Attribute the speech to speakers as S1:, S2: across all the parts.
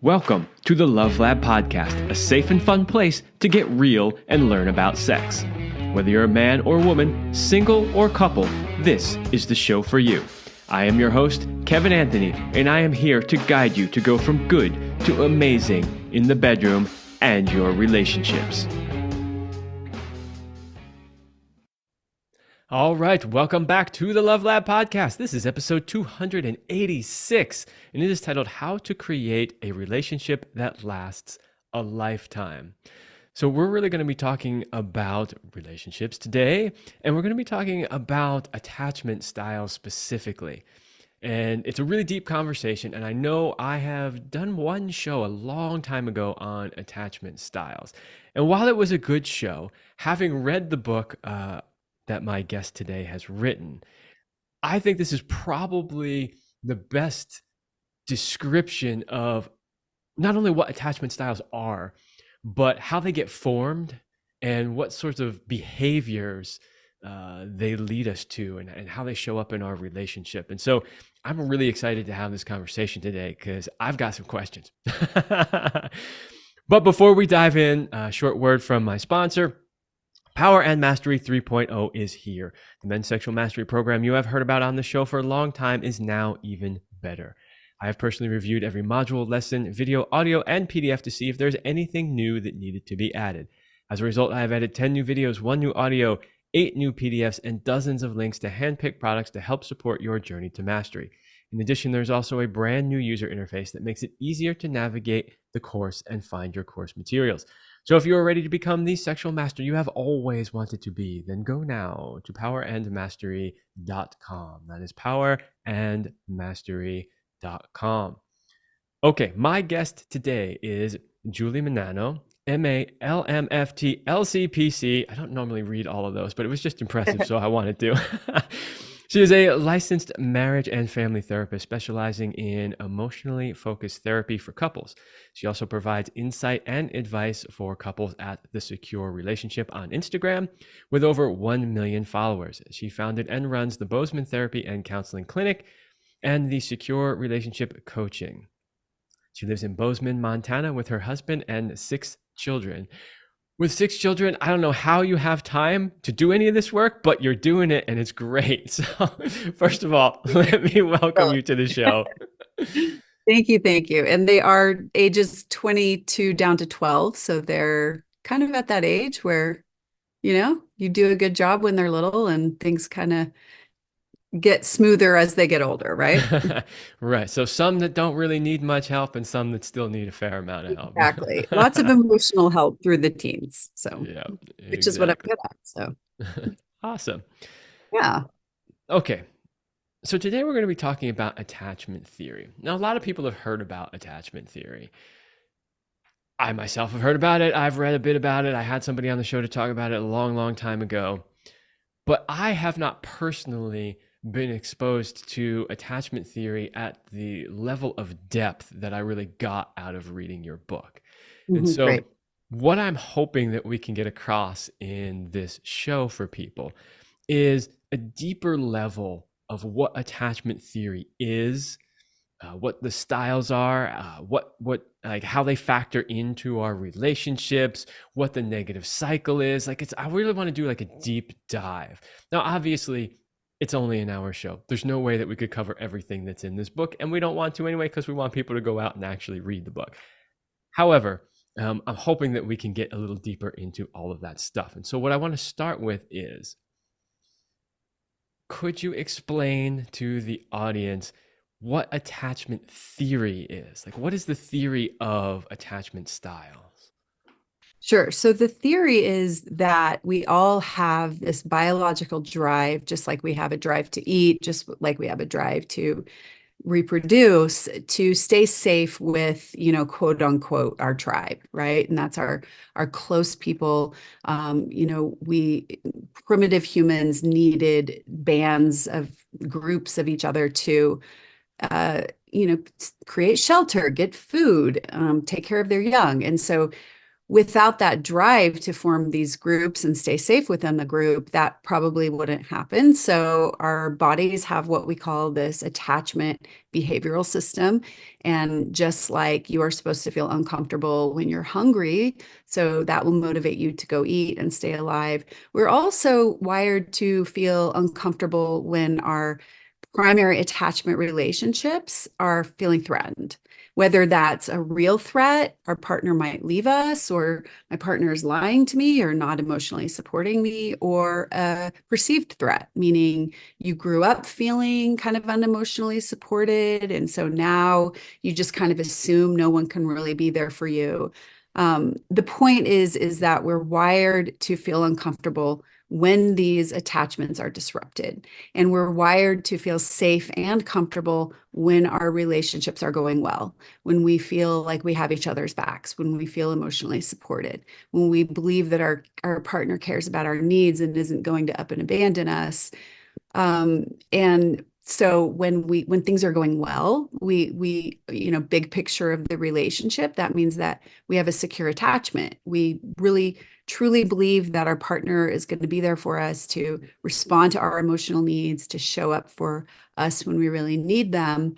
S1: Welcome to the Love Lab Podcast, a safe and fun place to get real and learn about sex. Whether you're a man or woman, single or couple, this is the show for you. I am your host, Kevin Anthony, and I am here to guide you to go from good to amazing in the bedroom and your relationships. All right, welcome back to the Love Lab Podcast. This is episode 286, and it is titled How to Create a Relationship That Lasts a Lifetime. So we're really going to be talking about relationships today, and we're going to be talking about attachment styles specifically. And it's a really deep conversation, and I know I have done one show a long time ago on attachment styles. And while it was a good show, having read the book that my guest today has written, I think this is probably the best description of not only what attachment styles are, but how they get formed and what sorts of behaviors they lead us to, and how they show up in our relationship. And so I'm really excited to have this conversation today because I've got some questions. But before we dive in, a short word from my sponsor. Power and Mastery 3.0 is here. The men's sexual mastery program you have heard about on the show for a long time is now even better. I have personally reviewed every module, lesson, video, audio, and PDF to see if there's anything new that needed to be added. As a result, I have added 10 new videos, 1 new audio, 8 new PDFs, and dozens of links to hand-picked products to help support your journey to mastery. In addition, there's also a brand new user interface that makes it easier to navigate the course and find your course materials. So if you are ready to become the sexual master you have always wanted to be, then go now to powerandmastery.com. That is powerandmastery.com. Okay, my guest today is Julie Manano, MALMFT LCPC. I don't normally read all of those, but it was just impressive, so I wanted to. She is a licensed marriage and family therapist specializing in emotionally focused therapy for couples. She also provides insight and advice for couples at The Secure Relationship on Instagram with over 1 million followers. She founded and runs the Bozeman Therapy and Counseling Clinic and the Secure Relationship Coaching. She lives in Bozeman, Montana with her husband and 6 children. With 6 children, I don't know how you have time to do any of this work, but you're doing it and it's great. So first of all, let me welcome you to the show.
S2: Thank you. Thank you. And they are ages 22 down to 12. So they're kind of at that age where, you do a good job when they're little and things kind of get smoother as they get older, right?
S1: Right. So some that don't really need much help and some that still need a fair amount of help.
S2: Exactly. Lots of emotional help through the teens. So,
S1: yeah,
S2: which is what I'm good at. So,
S1: awesome.
S2: Yeah.
S1: Okay. So today we're going to be talking about attachment theory. Now, a lot of people have heard about attachment theory. I myself have heard about it. I've read a bit about it. I had somebody on the show to talk about it a long, long time ago. But I have not personally been exposed to attachment theory at the level of depth that I really got out of reading your book. And so
S2: Great.
S1: What I'm hoping that we can get across in this show for people is a deeper level of what attachment theory is, what the styles are, how they factor into our relationships, what the negative cycle is. I really want to do a deep dive. Now, obviously, it's only an hour show. There's no way that we could cover everything that's in this book, and we don't want to anyway because we want people to go out and actually read the book. However, I'm hoping that we can get a little deeper into all of that stuff. And so what I want to start with is, could you explain to the audience what attachment theory is? What is the theory of attachment styles?
S2: Sure. So the theory is that we all have this biological drive, just like we have a drive to eat, just like we have a drive to reproduce, to stay safe with, quote unquote, our tribe, right? And that's our close people. We primitive humans needed bands of groups of each other to create shelter, get food, take care of their young. And so without that drive to form these groups and stay safe within the group, that probably wouldn't happen. So our bodies have what we call this attachment behavioral system. And just like you are supposed to feel uncomfortable when you're hungry, so that will motivate you to go eat and stay alive. We're also wired to feel uncomfortable when our primary attachment relationships are feeling threatened, whether that's a real threat, our partner might leave us, or my partner is lying to me or not emotionally supporting me, or a perceived threat, meaning you grew up feeling kind of unemotionally supported. And so now you just kind of assume no one can really be there for you. The point is that we're wired to feel uncomfortable when these attachments are disrupted. And we're wired to feel safe and comfortable when our relationships are going well, when we feel like we have each other's backs, when we feel emotionally supported, when we believe that our partner cares about our needs and isn't going to up and abandon us. And so when things are going well, we big picture of the relationship, that means that we have a secure attachment. We really truly believe that our partner is going to be there for us to respond to our emotional needs, to show up for us when we really need them.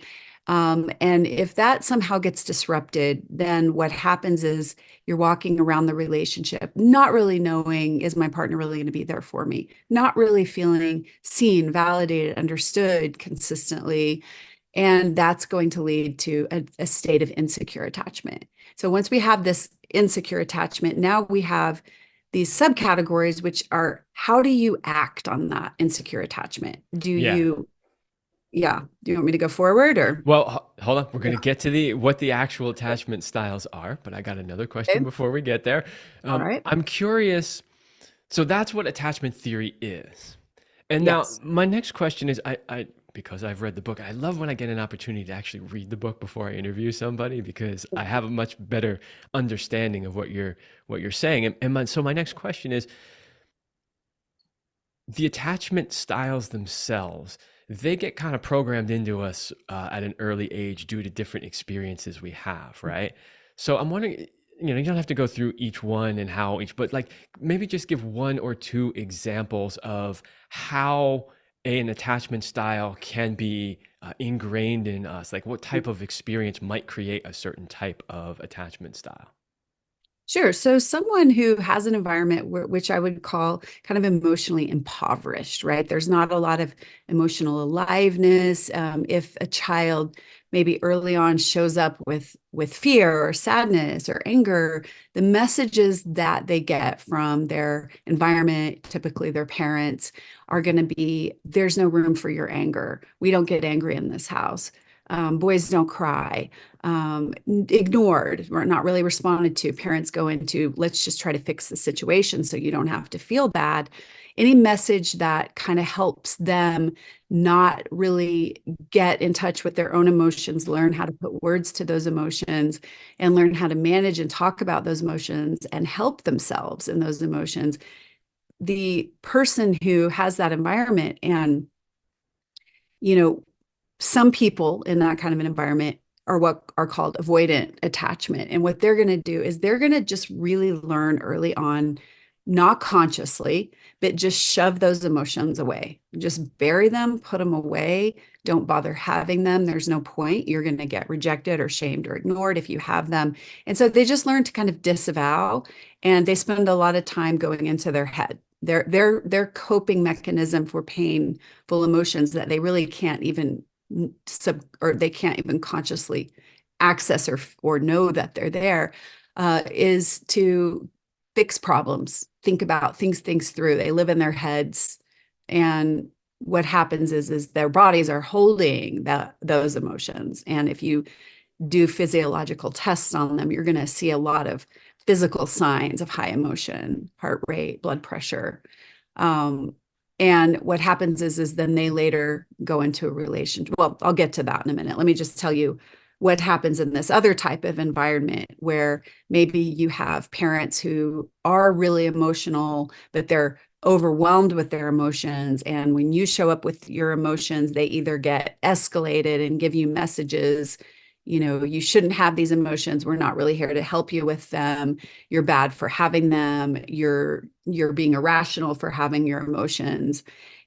S2: And if that somehow gets disrupted, then what happens is you're walking around the relationship, not really knowing, is my partner really going to be there for me? Not really feeling seen, validated, understood consistently. And that's going to lead to a state of insecure attachment. So once we have this insecure attachment, now we have these subcategories, which are, how do you act on that insecure attachment?
S1: Yeah.
S2: Yeah. Do you want me to go forward or?
S1: Well, hold on. We're going to get to what the actual attachment styles are, but I got another question
S2: Okay.
S1: before we get there.
S2: All right.
S1: I'm curious. So that's what attachment theory is. And now
S2: Yes.
S1: my next question is, because I've read the book, I love when I get an opportunity to actually read the book before I interview somebody because I have a much better understanding of what you're saying. So my next question is, the attachment styles themselves, they get kind of programmed into us at an early age due to different experiences we have, right? So I'm wondering, you don't have to go through each one and how each, but like maybe just give one or two examples of how an attachment style can be ingrained in us. Like what type of experience might create a certain type of attachment style?
S2: Sure. So someone who has an environment which I would call kind of emotionally impoverished, right? There's not a lot of emotional aliveness. If a child maybe early on shows up with fear or sadness or anger, the messages that they get from their environment, typically their parents, are going to be, there's no room for your anger. We don't get angry in this house. Boys don't cry. Ignored or not really responded to. Parents go into, let's just try to fix the situation so you don't have to feel bad. Any message that kind of helps them not really get in touch with their own emotions, learn how to put words to those emotions, and learn how to manage and talk about those emotions and help themselves in those emotions. The person who has that environment, and you know, some people in that kind of an environment are what are called avoidant attachment. And what they're going to do is they're going to just really learn early on, not consciously, but just shove those emotions away. Just bury them, put them away. Don't bother having them. There's no point. You're going to get rejected or shamed or ignored if you have them. And so they just learn to kind of disavow, and they spend a lot of time going into their head. Their coping mechanism for painful emotions that they really can't even or they can't even consciously access or know that they're there, is to fix problems, think about things through. They live in their heads, and what happens is their bodies are holding those emotions. And if you do physiological tests on them, you're going to see a lot of physical signs of high emotion, heart rate, blood pressure. And what happens is then they later go into a relationship. Well, I'll get to that in a minute. Let me just tell you what happens in this other type of environment where maybe you have parents who are really emotional, but they're overwhelmed with their emotions. And when you show up with your emotions, they either get escalated and give you messages you shouldn't have these emotions. We're not really here to help you with them. You're bad for having them. You're being irrational for having your emotions.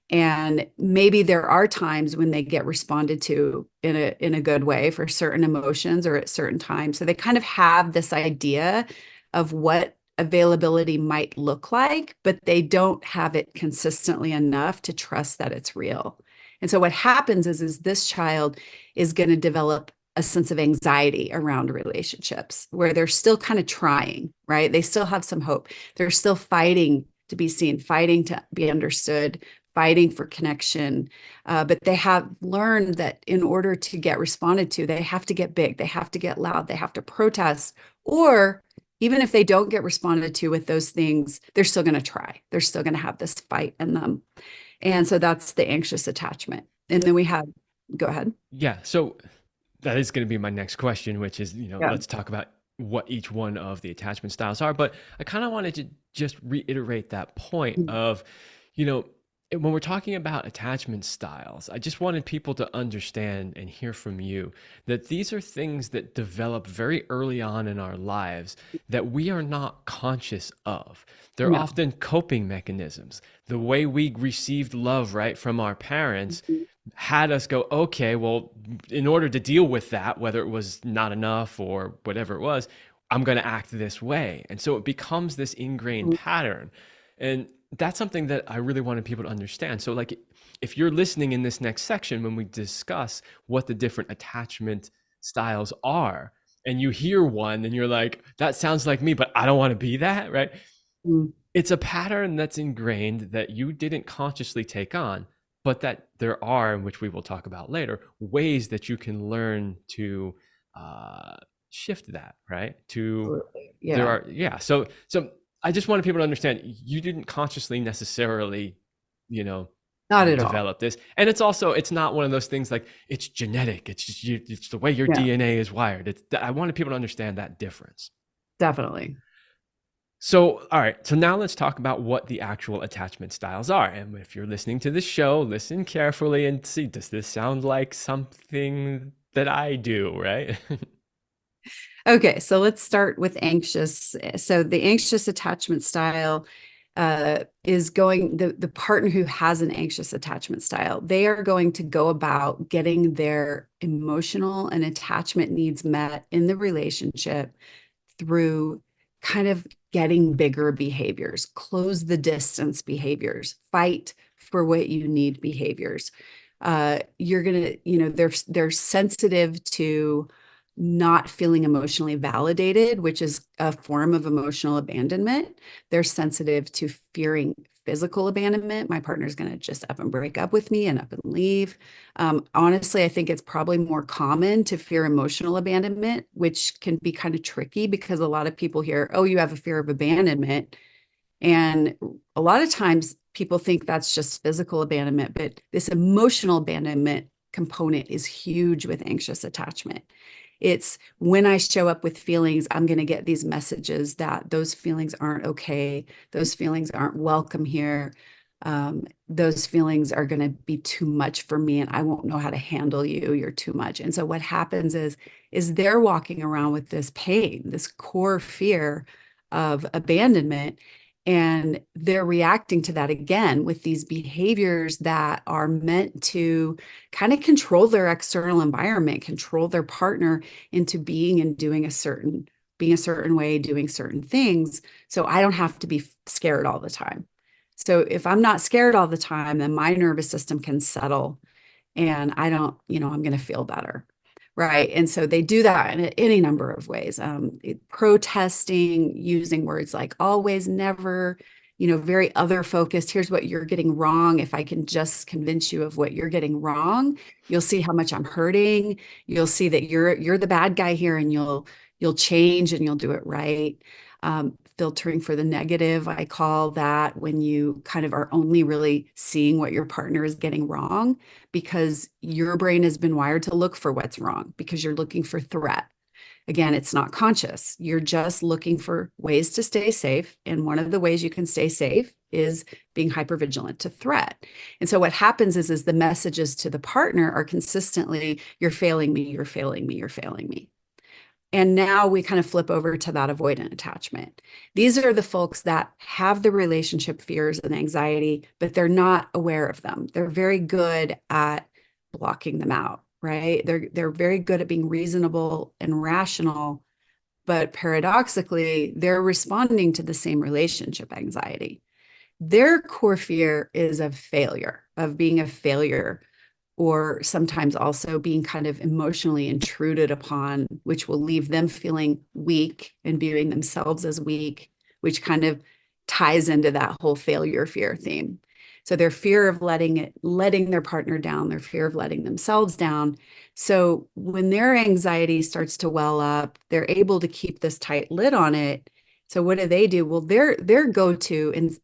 S2: And maybe there are times when they get responded to in a good way for certain emotions or at certain times. So they kind of have this idea of what availability might look like, but they don't have it consistently enough to trust that it's real. And so what happens is this child is going to develop a sense of anxiety around relationships where they're still kind of trying, right? They still have some hope. They're still fighting to be seen, fighting to be understood, fighting for connection. But they have learned that in order to get responded to, they have to get big, they have to get loud, they have to protest, or even if they don't get responded to with those things, they're still going to try. They're still going to have this fight in them. And so that's the anxious attachment. And then we have, go ahead.
S1: Yeah. So that is going to be my next question, which is,
S2: Yeah.
S1: let's talk about what each one of the attachment styles are. But I kind of wanted to just reiterate that point of, you know, when we're talking about attachment styles, I just wanted people to understand and hear from you that these are things that develop very early on in our lives that we are not conscious of. They're
S2: No.
S1: often coping mechanisms. The way we received love, right, from our parents had us go, okay, well, in order to deal with that, whether it was not enough or whatever it was, I'm going to act this way. And so it becomes this ingrained pattern. And that's something that I really wanted people to understand. So, like, if you're listening in this next section, when we discuss what the different attachment styles are, and you hear one and you're like, that sounds like me, but I don't want to be that, right?
S2: Mm.
S1: It's a pattern that's ingrained that you didn't consciously take on, but that there are, which we will talk about later, ways that you can learn to shift that, right?
S2: Absolutely.
S1: There
S2: Yeah.
S1: are, yeah. So I just wanted people to understand you didn't consciously necessarily, you know,
S2: Not at all.
S1: develop this. And it's not one of those things like it's genetic. It's just it's the way your
S2: Yeah,
S1: DNA is wired. I wanted people to understand that difference.
S2: definitely.
S1: So, all right. So now let's talk about what the actual attachment styles are. And if you're listening to this show, listen carefully and see, does this sound like something that I do, right?
S2: Okay, so let's start with anxious. So the anxious attachment style is going the partner who has an anxious attachment style. They are going to go about getting their emotional and attachment needs met in the relationship through kind of getting bigger behaviors, close the distance behaviors, fight for what you need behaviors. You're gonna, they're sensitive to not feeling emotionally validated, which is a form of emotional abandonment. They're sensitive to fearing physical abandonment. My partner's going to just up and break up with me and up and leave. Honestly, I think it's probably more common to fear emotional abandonment, which can be kind of tricky because a lot of people hear, oh, you have a fear of abandonment. And a lot of times people think that's just physical abandonment, but this emotional abandonment component is huge with anxious attachment. It's when I show up with feelings, I'm going to get these messages that those feelings aren't okay. Those feelings aren't welcome here. Those feelings are going to be too much for me and I won't know how to handle you. You're too much. And so what happens is they're walking around with this pain, this core fear of abandonment. And they're reacting to that again with these behaviors that are meant to kind of control their external environment, control their partner into being and doing being a certain way, doing certain things. So I don't have to be scared all the time. So if I'm not scared all the time, then my nervous system can settle and I don't, I'm going to feel better. Right. And so they do that in any number of ways. Protesting, using words like always, never, very other focused. Here's what you're getting wrong. If I can just convince you of what you're getting wrong, you'll see how much I'm hurting. You'll see that you're the bad guy here and you'll change and you'll do it right. Filtering for the negative, I call that when you kind of are only really seeing what your partner is getting wrong because your brain has been wired to look for what's wrong because you're looking for threat. Again, it's not conscious. You're just looking for ways to stay safe. And one of the ways you can stay safe is being hypervigilant to threat. And so what happens is the messages to the partner are consistently, you're failing me, you're failing me, you're failing me. And now we kind of flip over to that avoidant attachment. These are the folks that have the relationship fears and anxiety, but they're not aware of them. They're very good at blocking them out, right? They're very good at being reasonable and rational, but paradoxically, they're responding to the same relationship anxiety. Their core fear is of failure, of being a failure, or sometimes also being kind of emotionally intruded upon, which will leave them feeling weak and viewing themselves as weak, which kind of ties into that whole failure fear theme. So their fear of letting their partner down, their fear of letting themselves down. So when their anxiety starts to well up, they're able to keep this tight lid on it. So what do? Well, their go-to, and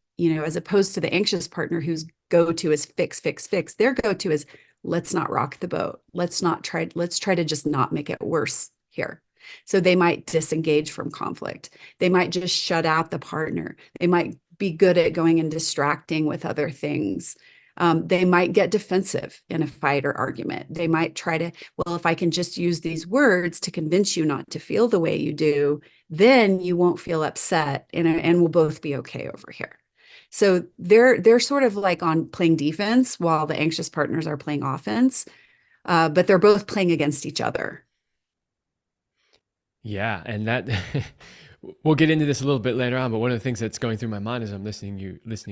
S2: as opposed to the anxious partner whose go-to is fix, fix, fix, their go-to is let's not rock the boat. Let's try to just not make it worse here. So they might disengage from conflict. They might just shut out the partner. They might be good at going and distracting with other things. They might get defensive in a fight or argument. They might try to, well, if I can just use these words to convince you not to feel the way you do, then you won't feel upset and we'll both be okay over here. So they're sort of like on playing defense while the anxious partners are playing offense, but they're both playing against each other.
S1: Yeah, and that we'll get into this a little bit later on, but one of the things that's going through my mind as I'm listening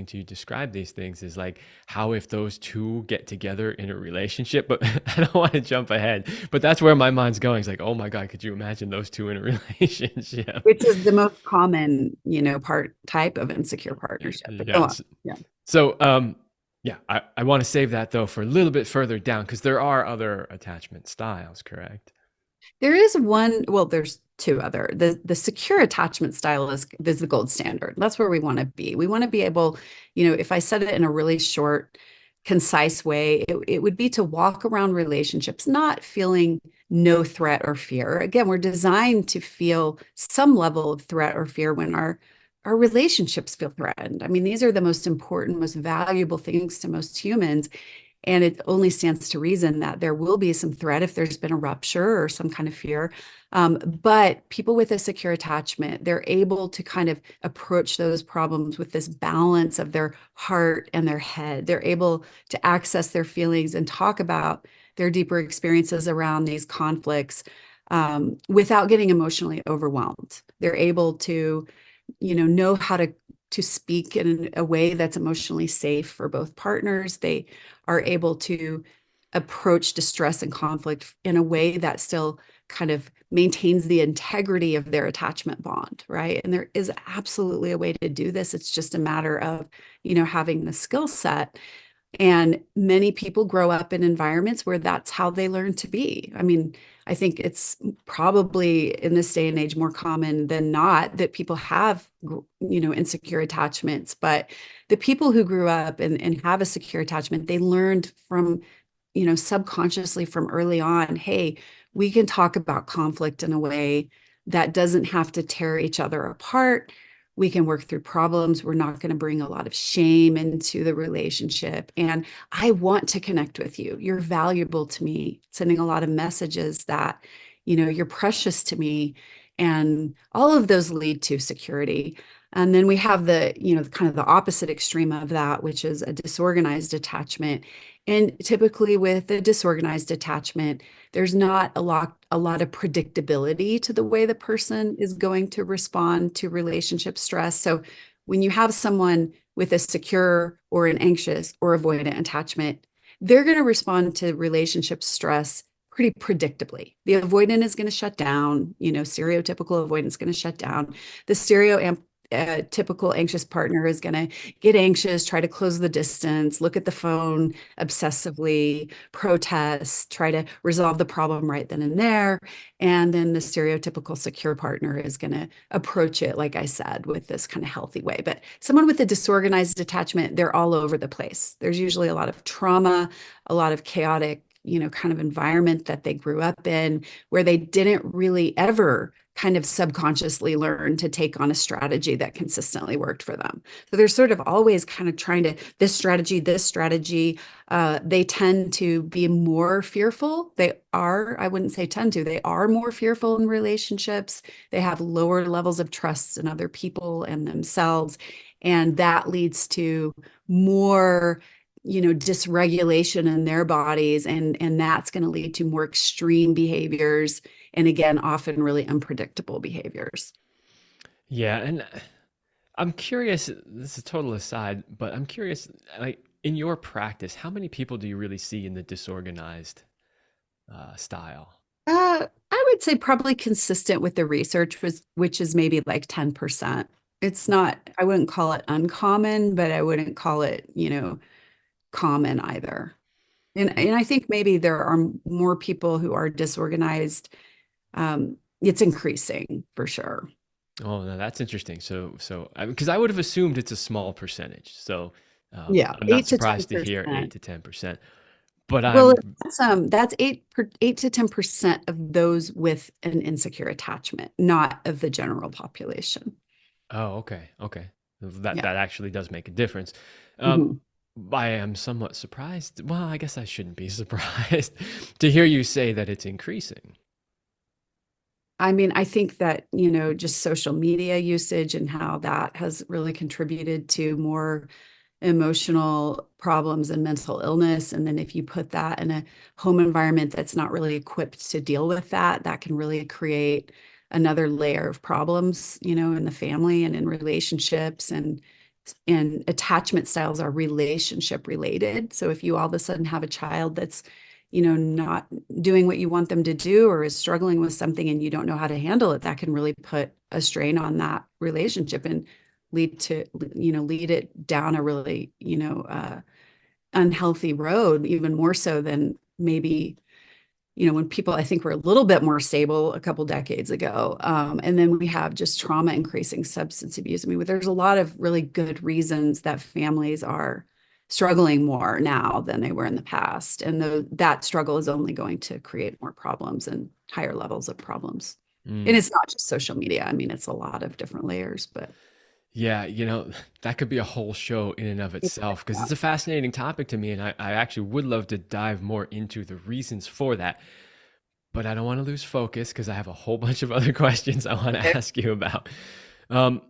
S1: to you describe these things is like how if those two get together in a relationship, but I don't want to jump ahead, but that's where my mind's going. It's like, oh my God, could you imagine those two in a relationship?
S2: Which is the most common, type of insecure partnership. But go on.
S1: Yes.
S2: Yeah.
S1: So, yeah, I want to save that though for a little bit further down because there are other attachment styles, correct?
S2: There is one, well, there's two other. The secure attachment style is the gold standard. That's where we want to be. We want to be able, if I said it in a really short, concise way, it would be to walk around relationships not feeling no threat or fear. Again, we're designed to feel some level of threat or fear when our relationships feel threatened. I mean, these are the most important, most valuable things to most humans. And it only stands to reason that there will be some threat if there's been a rupture or some kind of fear. But people with a secure attachment, they're able to kind of approach those problems with this balance of their heart and their head. They're able to access their feelings and talk about their deeper experiences around these conflicts without getting emotionally overwhelmed. They're able to, know how to speak in a way that's emotionally safe for both partners. They are able to approach distress and conflict in a way that still kind of maintains the integrity of their attachment bond, right? And there is absolutely a way to do this. It's just a matter of, having the skill set. And many people grow up in environments where that's how they learn to be. I mean, I think it's probably in this day and age more common than not that people have, insecure attachments. But the people who grew up and have a secure attachment, they learned from, subconsciously from early on, hey, we can talk about conflict in a way that doesn't have to tear each other apart. We can work through problems. We're not going to bring a lot of shame into the relationship. And I want to connect with you. You're valuable to me, sending a lot of messages that, you're precious to me. And all of those lead to security. And then we have the, kind of the opposite extreme of that, which is a disorganized attachment. And typically with a disorganized attachment, there's not a lot of predictability to the way the person is going to respond to relationship stress. So when you have someone with a secure or an anxious or avoidant attachment, they're going to respond to relationship stress pretty predictably. The avoidant is going to shut down, stereotypical avoidant is going to shut down. The typical anxious partner is going to get anxious, try to close the distance, look at the phone obsessively, protest, try to resolve the problem right then and there. And then the stereotypical secure partner is going to approach it, like I said, with this kind of healthy way. But someone with a disorganized attachment, they're all over the place. There's usually a lot of trauma, a lot of chaotic kind of environment that they grew up in, where they didn't really ever kind of subconsciously learn to take on a strategy that consistently worked for them. So they're sort of always kind of trying to this strategy, this strategy. They tend to be more fearful. I wouldn't say tend to, they are more fearful in relationships. They have lower levels of trust in other people and themselves. And that leads to more dysregulation in their bodies, and that's going to lead to more extreme behaviors, and again, often really unpredictable behaviors.
S1: Yeah, and I'm curious, this is a total aside, but I'm curious, like in your practice, how many people do you really see in the disorganized style?
S2: I would say probably consistent with the research, which is maybe like 10%. It's not, I wouldn't call it uncommon, but I wouldn't call it, common either. And I think maybe there are more people who are disorganized. It's increasing for sure.
S1: Oh, no, that's interesting. Because I would have assumed it's a small percentage. So
S2: Yeah,
S1: I'm not
S2: eight to
S1: surprised to hear 8
S2: 10%.
S1: to 10%. But
S2: Well,
S1: I'm,
S2: that's 8 to 10% of those with an insecure attachment, not of the general population.
S1: oh, okay, okay. That
S2: Yeah.
S1: that actually does make a difference. Um,
S2: Mhm.
S1: I am somewhat surprised. Well, I guess I shouldn't be surprised to hear you say that it's increasing.
S2: I mean, I think that, just social media usage and how that has really contributed to more emotional problems and mental illness. And then if you put that in a home environment that's not really equipped to deal with that, that can really create another layer of problems, in the family and in relationships. And attachment styles are relationship related. So if you all of a sudden have a child that's, not doing what you want them to do or is struggling with something and you don't know how to handle it, that can really put a strain on that relationship and lead it down a really, unhealthy road, even more so than maybe, when people I think were a little bit more stable a couple decades ago. And then we have just trauma increasing substance abuse. I mean, there's a lot of really good reasons that families are struggling more now than they were in the past. And that struggle is only going to create more problems and higher levels of problems. And
S1: Mm.
S2: it's not just social media. I mean, it's a lot of different layers, but
S1: Yeah, that could be a whole show in and of itself because it's a fascinating topic to me, and I actually would love to dive more into the reasons for that. But I don't want to lose focus because I have a whole bunch of other questions I want to
S2: okay.
S1: ask you about. Um,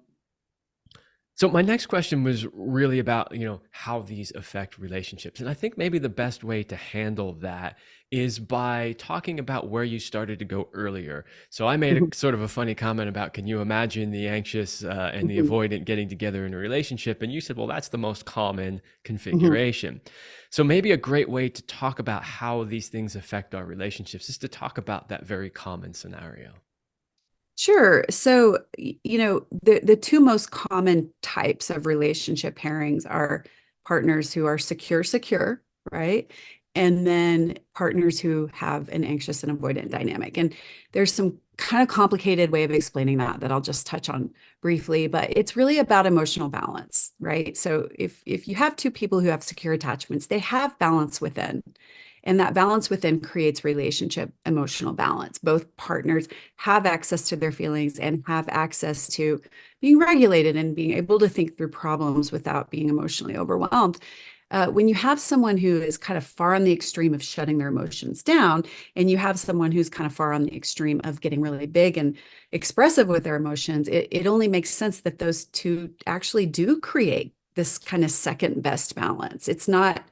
S1: so my next question was really about, how these affect relationships. And I think maybe the best way to handle that is by talking about where you started to go earlier. So I made a
S2: Mhm,
S1: sort of a funny comment about, can you imagine the anxious and the
S2: mhm,
S1: avoidant getting together in a relationship? And you said, well, that's the most common
S2: mhm.
S1: configuration. So maybe a great way to talk about how these things affect our relationships is to talk about that very common scenario.
S2: Sure. So, the two most common types of relationship pairings are partners who are secure, right? And then partners who have an anxious and avoidant dynamic. And there's some kind of complicated way of explaining that I'll just touch on briefly, but it's really about emotional balance, right? So if you have two people who have secure attachments, they have balance within. And that balance within creates relationship emotional balance. Both partners have access to their feelings and have access to being regulated and being able to think through problems without being emotionally overwhelmed. When you have someone who is kind of far on the extreme of shutting their emotions down, and you have someone who's kind of far on the extreme of getting really big and expressive with their emotions, it only makes sense that those two actually do create this kind of second best balance. It's not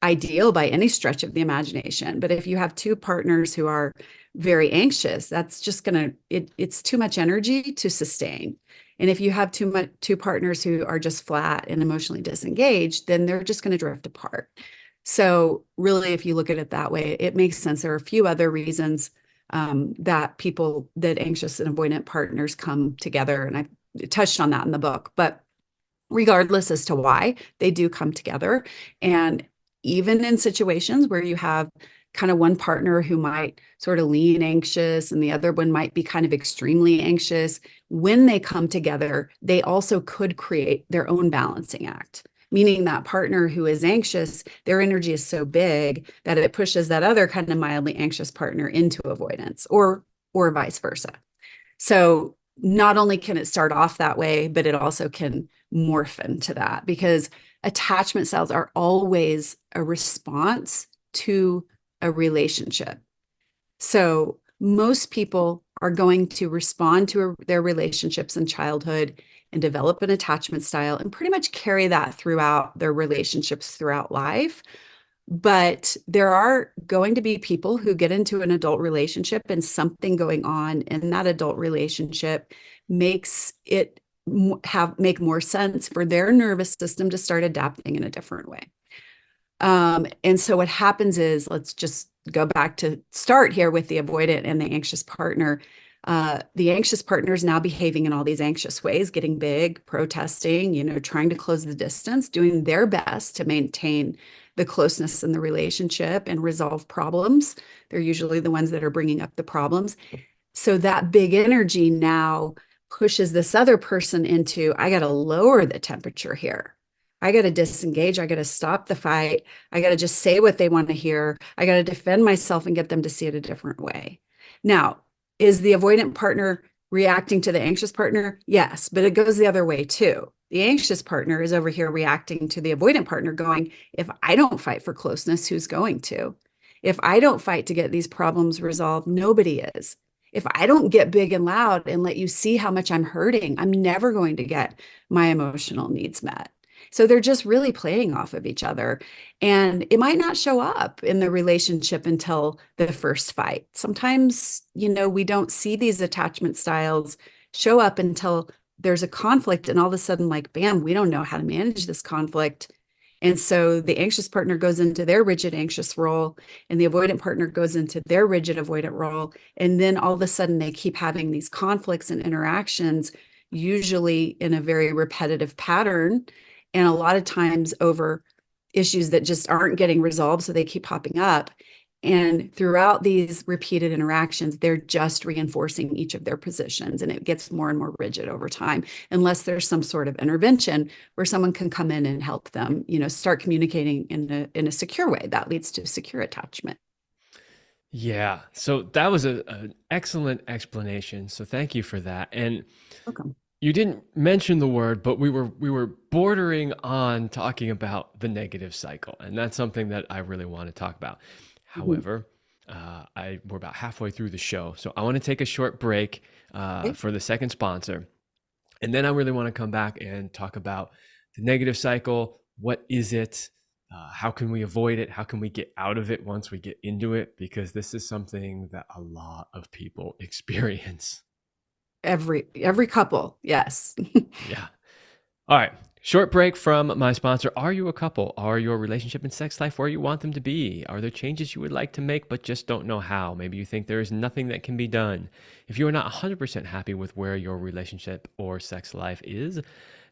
S2: ideal by any stretch of the imagination. But if you have two partners who are very anxious, that's just it's too much energy to sustain. And if you have two partners who are just flat and emotionally disengaged, then they're just going to drift apart. So really, if you look at it that way, it makes sense. There are a few other reasons that anxious and avoidant partners come together. And I touched on that in the book, but regardless as to why they do come together. And even in situations where you have kind of one partner who might sort of lean anxious and the other one might be kind of extremely anxious, when they come together, they also could create their own balancing act. meaning that partner who is anxious, their energy is so big that it pushes that other kind of mildly anxious partner into avoidance, or vice versa. So not only can it start off that way, but it also can morph into that, because attachment styles are always a response to a relationship. So most people are going to respond to their relationships in childhood and develop an attachment style and pretty much carry that throughout their relationships throughout life. But there are going to be people who get into an adult relationship and something going on in that adult relationship makes it make more sense for their nervous system to start adapting in a different way. And so what happens is, let's just go back to start here with the avoidant and the anxious partner. The anxious partner is now behaving in all these anxious ways, getting big, protesting, trying to close the distance, doing their best to maintain the closeness in the relationship and resolve problems. They're usually the ones that are bringing up the problems. So that big energy now pushes this other person into, I got to lower the temperature here. I got to disengage. I got to stop the fight. I got to just say what they want to hear. I got to defend myself and get them to see it a different way. Now, is the avoidant partner reacting to the anxious partner? Yes, but it goes the other way too. The anxious partner is over here reacting to the avoidant partner, going, if I don't fight for closeness, who's going to? If I don't fight to get these problems resolved, nobody is. If I don't get big and loud and let you see how much I'm hurting, I'm never going to get my emotional needs met. So they're just really playing off of each other. And it might not show up in the relationship until the first fight. Sometimes, we don't see these attachment styles show up until there's a conflict, and all of a sudden, like, bam, we don't know how to manage this conflict. And so the anxious partner goes into their rigid anxious role, and the avoidant partner goes into their rigid avoidant role. And then all of a sudden they keep having these conflicts and interactions, usually in a very repetitive pattern, and a lot of times over issues that just aren't getting resolved. So they keep popping up. And throughout these repeated interactions, they're just reinforcing each of their positions, and it gets more and more rigid over time, unless there's some sort of intervention where someone can come in and help them, start communicating in a secure way that leads to secure attachment.
S1: Yeah. So that was an excellent explanation. So thank you for that. And
S2: Welcome.
S1: you didn't mention the word, but we were bordering on talking about the negative cycle, and that's something that I really want to talk about.
S2: Mhm.
S1: However, we're about halfway through the show, so I want to take a short break
S2: Okay.
S1: for the second sponsor, and then I really want to come back and talk about the negative cycle. What is it? How can we avoid it? How can we get out of it once we get into it? Because this is something that a lot of people experience.
S2: Every couple, yes.
S1: Yeah. All right. Short break from my sponsor. Are you a couple? Are your relationship and sex life where you want them to be? Are there changes you would like to make but just don't know how? Maybe you think there is nothing that can be done. If you are not 100% happy with where your relationship or sex life is,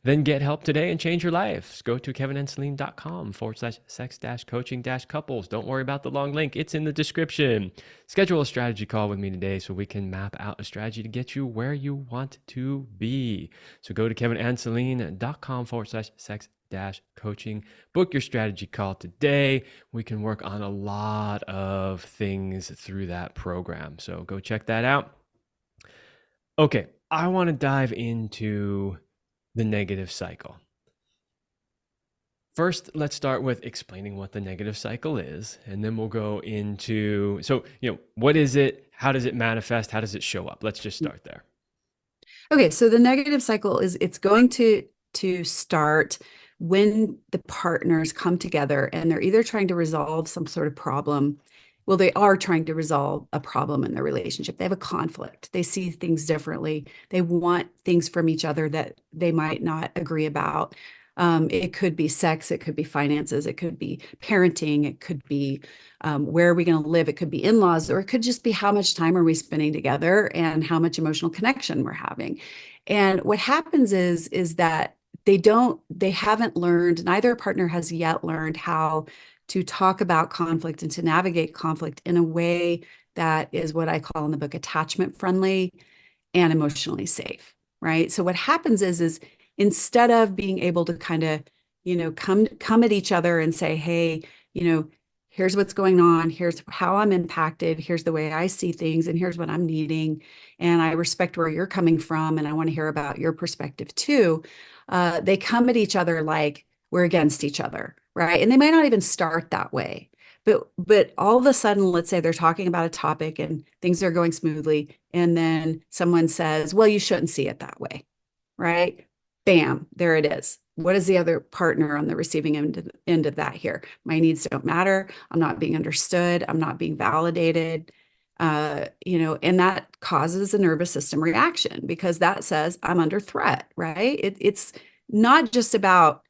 S1: then get help today and change your life. Go to kevinandceline.com/sex-coaching-couples. Don't worry about the long link. It's in the description. Schedule a strategy call with me today so we can map out a strategy to get you where you want to be. So go to kevinandceline.com/sex-coaching. Book your strategy call today. We can work on a lot of things through that program. So go check that out. Okay, I want to dive into the negative cycle. First, let's start with explaining what the negative cycle is, and then we'll go into, what is it? How does it manifest? How does it show up? Let's just start there.
S2: Okay, so the negative cycle is, it's going to start when the partners come together and they're either trying to resolve some sort of problem. Well, they are trying to resolve a problem in their relationship. They have a conflict. They see things differently. They want things from each other that they might not agree about. It could be sex, it could be finances, it could be parenting, it could be where are we going to live, it could be in-laws, or it could just be how much time are we spending together and how much emotional connection we're having. And what happens is that they haven't learned, neither partner has yet learned how to talk about conflict and to navigate conflict in a way that is what I call in the book attachment friendly and emotionally safe, right? So what happens is instead of being able to kind of, come at each other and say, hey, you know, here's what's going on, here's how I'm impacted, here's the way I see things, and here's what I'm needing. And I respect where you're coming from, and I want to hear about your perspective too. They come at each other like we're against each other, right? And they might not even start that way. But all of a sudden, let's say they're talking about a topic and things are going smoothly, and then someone says, well, you shouldn't see it that way, right? Bam, there it is. What is the other partner on the receiving end of that here? My needs don't matter. I'm not being understood. I'm not being validated. And that causes a nervous system reaction because that says I'm under threat, right? It's not just about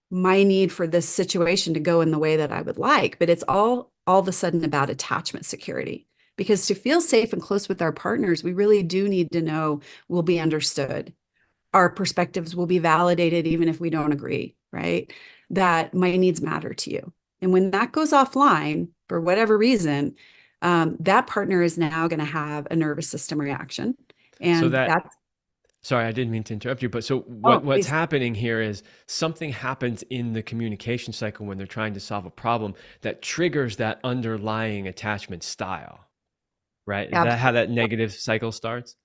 S2: my need for this situation to go in the way that I would like, but it's all of a sudden about attachment security. Because to feel safe and close with our partners, we really do need to know we'll be understood. Our perspectives will be validated even if we don't agree, right? That my needs matter to you. And when that goes offline for whatever reason, that partner is now going to have a nervous system reaction.
S1: So
S2: And
S1: that,
S2: that's,
S1: sorry, I didn't mean to interrupt you, but so
S2: oh,
S1: what's
S2: please.
S1: happening here is something happens in the communication cycle when they're trying to solve a problem that triggers that underlying attachment style, right? Is that how that
S2: Absolutely.
S1: negative cycle starts?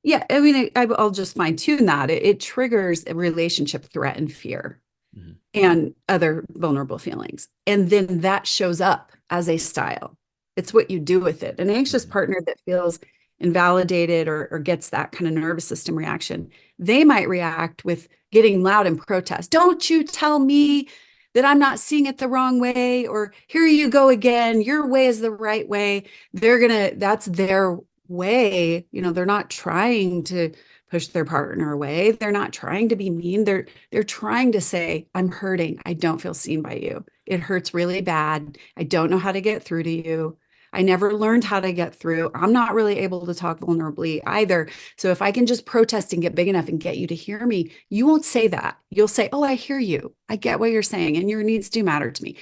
S2: Yeah, I mean, I'll just fine tune that. It triggers a relationship threat and fear
S1: Mhm.
S2: and other vulnerable feelings. And then that shows up as a style. It's what you do with it. An anxious
S1: Mhm.
S2: partner that feels invalidated or gets that kind of nervous system reaction, they might react with getting loud in protest. Don't you tell me that I'm not seeing it the wrong way, or here you go again. Your way is the right way. That's their way. They're not trying to push their partner away. They're not trying to be mean. They're trying to say, I'm hurting. I don't feel seen by you. It hurts really bad. I don't know how to get through to you. I never learned how to get through. I'm not really able to talk vulnerably either. So if I can just protest and get big enough and get you to hear me, you won't say that. You'll say, oh, I hear you. I get what you're saying, and your needs do matter to me.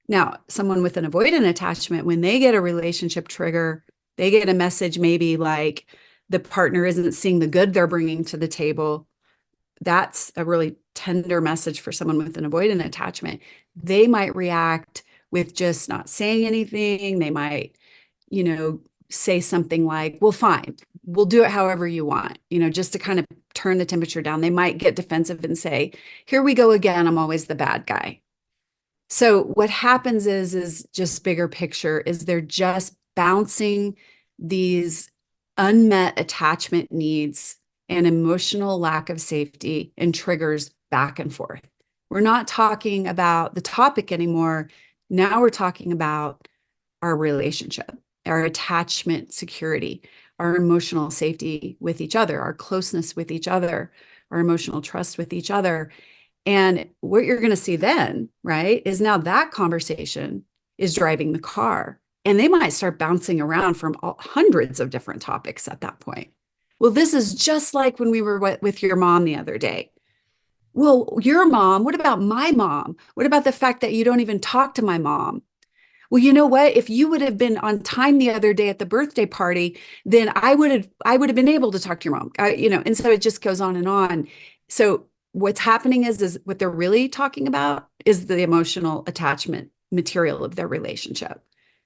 S2: Now, someone with an avoidant attachment, when they get a relationship trigger, they get a message maybe like the partner isn't seeing the good they're bringing to the table. That's a really tender message for someone with an avoidant attachment. They might react with just not saying anything. They might, you know, say something like, well, fine, we'll do it however you want, just to kind of turn the temperature down. They might get defensive and say, here we go again. I'm always the bad guy. So what happens is just bigger picture is they're just bouncing these unmet attachment needs and emotional lack of safety and triggers back and forth. We're not talking about the topic anymore. Now we're talking about our relationship, our attachment security, our emotional safety with each other, our closeness with each other, our emotional trust with each other. And what you're going to see then, right, is now that conversation is driving the car. And they might start bouncing around from hundreds of different topics at that point. Well, this is just like when we were with your mom the other day. Well, your mom, what about my mom? What about the fact that you don't even talk to my mom? Well, you know what? If you would have been on time the other day at the birthday party, then I would have been able to talk to your mom. And so it just goes on and on. So what's happening is what they're really talking about is the emotional attachment material of their relationship.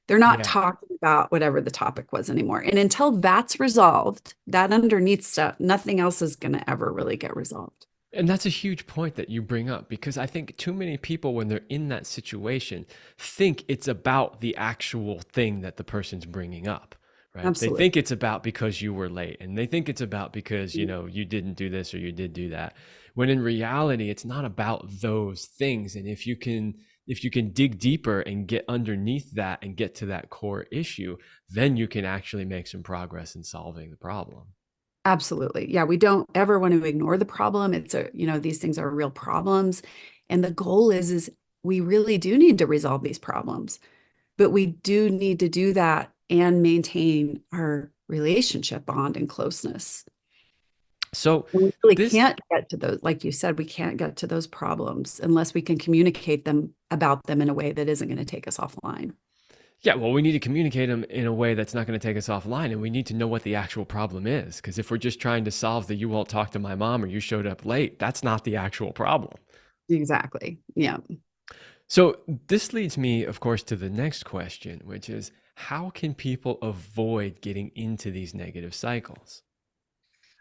S2: They're not
S1: Yeah.
S2: talking about whatever the topic was anymore. And until that's resolved, that underneath stuff, nothing else is going to ever really get resolved.
S1: And that's a huge point that you bring up because I think too many people, when they're in that situation, think it's about the actual thing that the person's bringing up, right? They
S2: Absolutely.
S1: think it's about because you were late and they think it's about because, you didn't do this or you did do that. When in reality, it's not about those things. And if you can dig deeper and get underneath that and get to that core issue, then you can actually make some progress in solving the problem.
S2: Absolutely. Yeah, we don't ever want to ignore the problem. These things are real problems. And the goal is we really do need to resolve these problems, but we do need to do that and maintain our relationship bond and closeness.
S1: So
S2: And we really
S1: this
S2: can't get to those, like you said, we can't get to those problems unless we can communicate them about them in a way that isn't going to take us offline.
S1: Yeah, well, we need to communicate them in a way that's not going to take us offline, and we need to know what the actual problem is. Because if we're just trying to solve the "you won't talk to my mom" or "you showed up late," that's not the actual problem.
S2: Exactly. Yeah.
S1: So this leads me, of course, to the next question, which is how can people avoid getting into these negative cycles?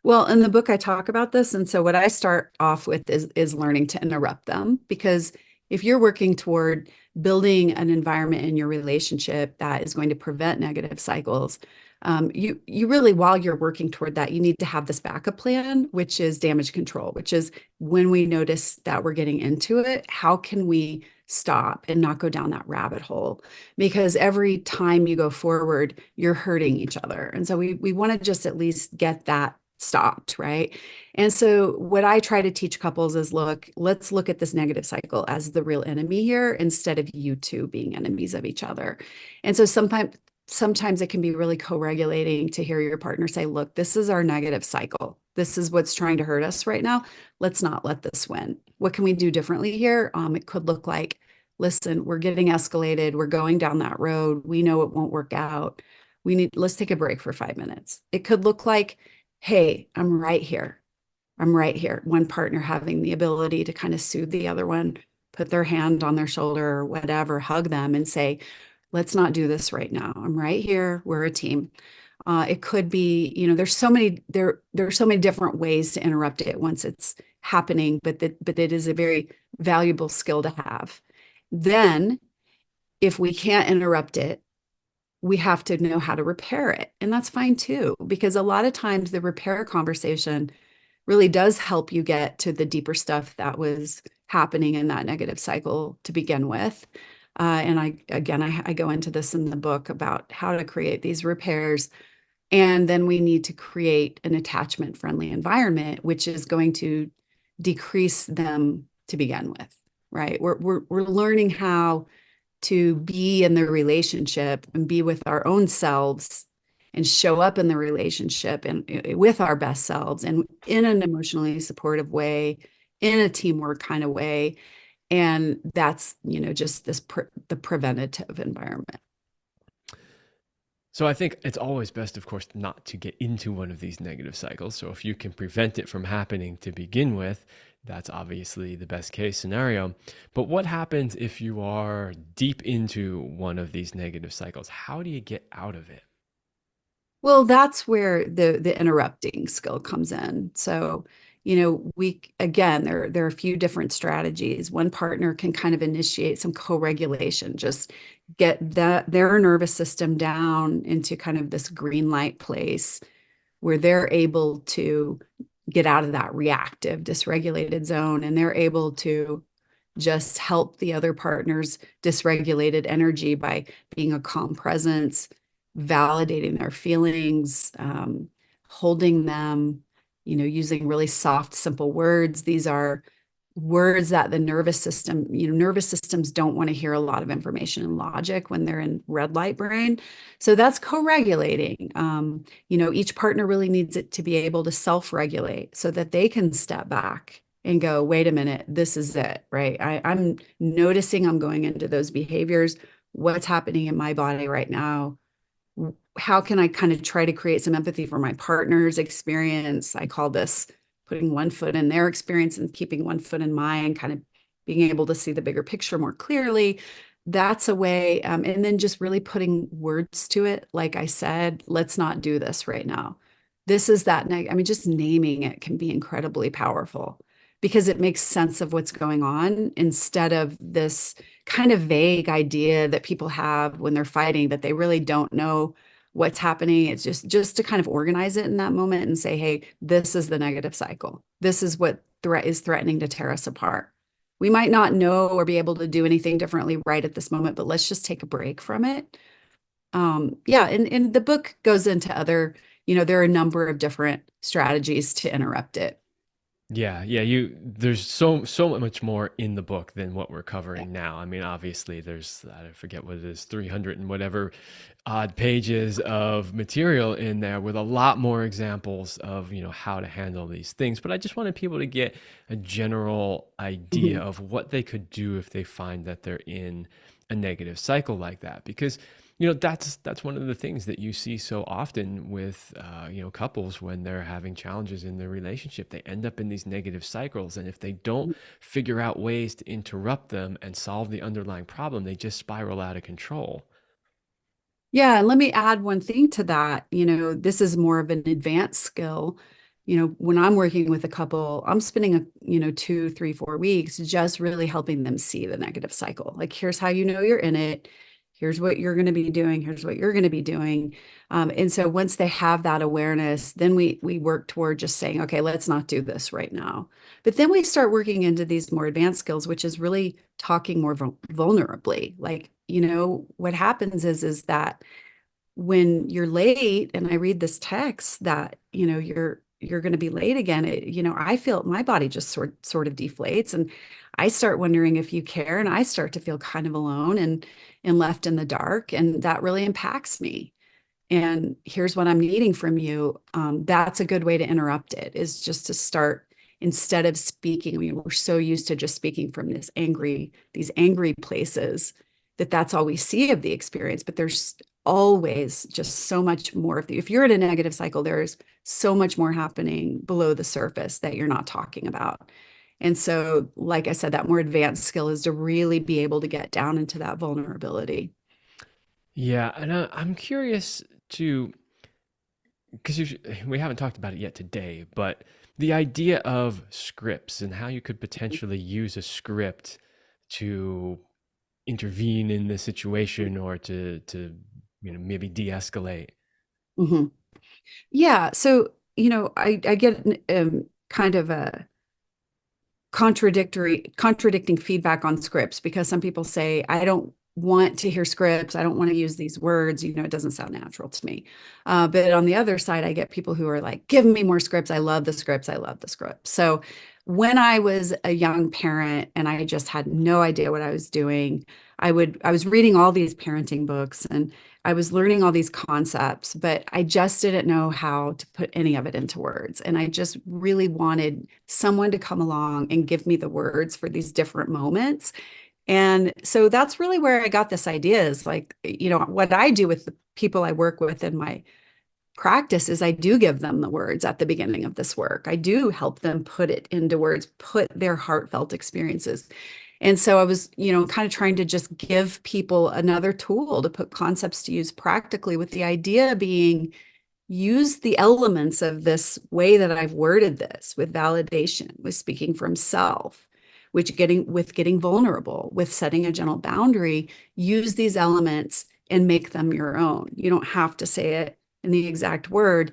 S2: Well, in the book, I talk about this. And so what I start off with is learning to interrupt them. Because if you're working toward building an environment in your relationship that is going to prevent negative cycles, you really, while you're working toward that, you need to have this backup plan, which is damage control, which is when we notice that we're getting into it, how can we stop and not go down that rabbit hole? Because every time you go forward, you're hurting each other. And so we want to just at least get that stopped, right? And so what I try to teach couples is look, let's look at this negative cycle as the real enemy here instead of you two being enemies of each other. And so sometimes it can be really co-regulating to hear your partner say, look, this is our negative cycle. This is what's trying to hurt us right now. Let's not let this win. What can we do differently here? It could look like, listen, we're getting escalated. We're going down that road. We know it won't work out. Let's take a break for 5 minutes. It could look like, hey, I'm right here. I'm right here. One partner having the ability to kind of soothe the other one, put their hand on their shoulder or whatever, hug them and say, let's not do this right now. I'm right here. We're a team. It could be, there's so many different ways to interrupt it once it's happening, but it is a very valuable skill to have. Then, if we can't interrupt it, we have to know how to repair it. And that's fine too, because a lot of times the repair conversation really does help you get to the deeper stuff that was happening in that negative cycle to begin with. And I go into this in the book about how to create these repairs. And then we need to create an attachment friendly environment, which is going to decrease them to begin with, right? We're learning how to be in the relationship and be with our own selves and show up in the relationship and with our best selves and in an emotionally supportive way, in a teamwork kind of way. And that's, just the preventative environment.
S1: So I think it's always best, of course, not to get into one of these negative cycles. So if you can prevent it from happening to begin with, that's obviously the best case scenario. But what happens if you are deep into one of these negative cycles? How do you get out of it?
S2: Well, that's where the interrupting skill comes in. So, we again, there are a few different strategies. One partner can kind of initiate some co-regulation, just get their nervous system down into kind of this green light place where they're able to get out of that reactive, dysregulated zone, and they're able to just help the other partner's dysregulated energy by being a calm presence, validating their feelings, holding them, using really soft, simple words. These are words that the nervous systems don't want to hear a lot of information and logic when they're in red light brain. So that's co-regulating. Each partner really needs it to be able to self-regulate so that they can step back and go, wait a minute, this is it, right? I'm noticing I'm going into those behaviors. What's happening in my body right now? How can I kind of try to create some empathy for my partner's experience? I call this putting one foot in their experience and keeping one foot in mine, kind of being able to see the bigger picture more clearly. That's a way. And then just really putting words to it. Like I said, let's not do this right now. This is that. I mean, just naming it can be incredibly powerful because it makes sense of what's going on instead of this kind of vague idea that people have when they're fighting that they really don't know what's happening. It's just to kind of organize it in that moment and say, hey, this is the negative cycle. This is what is threatening to tear us apart. We might not know or be able to do anything differently right at this moment, but let's just take a break from it. Yeah, and the book goes into other, there are a number of different strategies to interrupt it.
S1: Yeah, there's so much more in the book than what we're covering now. I mean, obviously there's, I forget what it is, 300 and whatever odd pages of material in there with a lot more examples of, how to handle these things. But I just wanted people to get a general idea
S2: Mhm.
S1: of what they could do if they find that they're in a negative cycle like that. Because That's one of the things that you see so often with couples when they're having challenges in their relationship. They end up in these negative cycles, and if they don't figure out ways to interrupt them and solve the underlying problem, they just spiral out of control.
S2: Yeah, and let me add one thing to that. This is more of an advanced skill. When I'm working with a couple, I'm spending 2, 3, 4 weeks just really helping them see the negative cycle. Like, here's how you know you're in it. Here's what you're going to be doing. Here's what you're going to be doing. And so once they have that awareness, then we work toward just saying, okay, let's not do this right now. But then we start working into these more advanced skills, which is really talking more vulnerably. Like, what happens is that when you're late and I read this text that, you're going to be late again, I feel my body just sort of deflates, and I start wondering if you care, and I start to feel kind of alone and left in the dark, and that really impacts me. And here's what I'm needing from you. That's a good way to interrupt it, is just to start, instead of speaking. I mean, we're so used to just speaking from these angry places, that's all we see of the experience. But there's always just so much more if you're in a negative cycle, there's so much more happening below the surface that you're not talking about. And so, like I said, that more advanced skill is to really be able to get down into that vulnerability.
S1: Yeah, and I'm curious to, because we haven't talked about it yet today, but the idea of scripts and how you could potentially use a script to intervene in the situation or to maybe de-escalate.
S2: Mhm. Yeah. So, I get kind of a contradicting feedback on scripts, because some people say, I don't want to hear scripts. I don't want to use these words. It doesn't sound natural to me. But on the other side, I get people who are like, give me more scripts. I love the scripts. I love the scripts. So when I was a young parent and I just had no idea what I was doing, I was reading all these parenting books and I was learning all these concepts, but I just didn't know how to put any of it into words. And I just really wanted someone to come along and give me the words for these different moments. And so that's really where I got this idea, is like, what I do with the people I work with in my practice is I do give them the words at the beginning of this work. I do help them put it into words, put their heartfelt experiences. And so I was, kind of trying to just give people another tool to put concepts to use practically, with the idea being, use the elements of this way that I've worded this, with validation, with speaking from self, getting vulnerable, with setting a gentle boundary. Use these elements and make them your own. You don't have to say it in the exact word.